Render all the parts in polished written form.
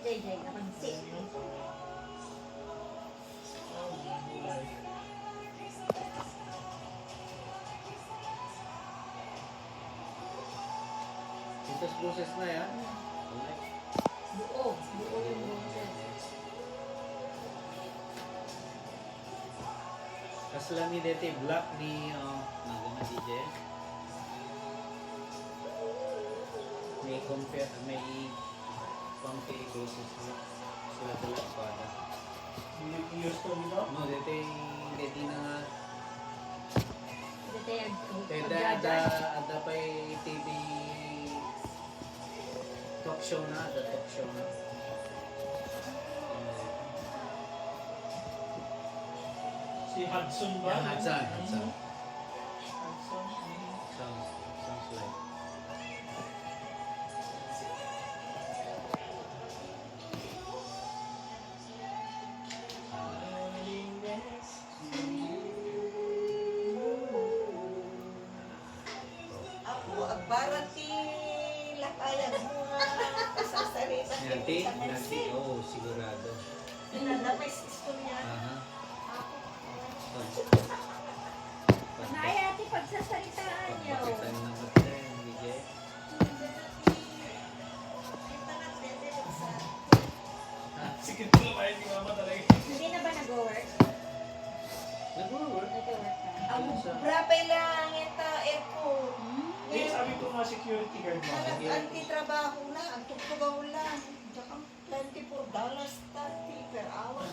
JJ, napansin. Itas boses na yan. Buo yung boses. Kasla ni Dete Black ni Nagana DJ. May compare, may pangke boses na sila dala pada. Hindi years to dito. No, Dete na JJ, ada pa TV talk show na, talk show na. Si Hudson ba? Yan, Hudson. Hudson. Sounds like. Ako, agbarati lakayag mo nga kasasarita Nanti, oh, sigurado. Pinadamay sa istorya. Aha. Naya, ati pagsasalitaan niyo. Pagpakitan ng mata, DJ. Sikit ko ba yung mama talaga? Hindi na ba nag-work? Nag-work. Nag-work ka? Ang brapay lang ito, airport. Eh, sabi ko nga security guard mo. Anti-trabaho na, ang tutugaw lang. Tsaka $24 per hour.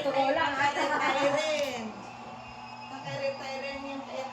Tugaw lang, Nakaka-retire rin. Nakaka-retire rin yung kaya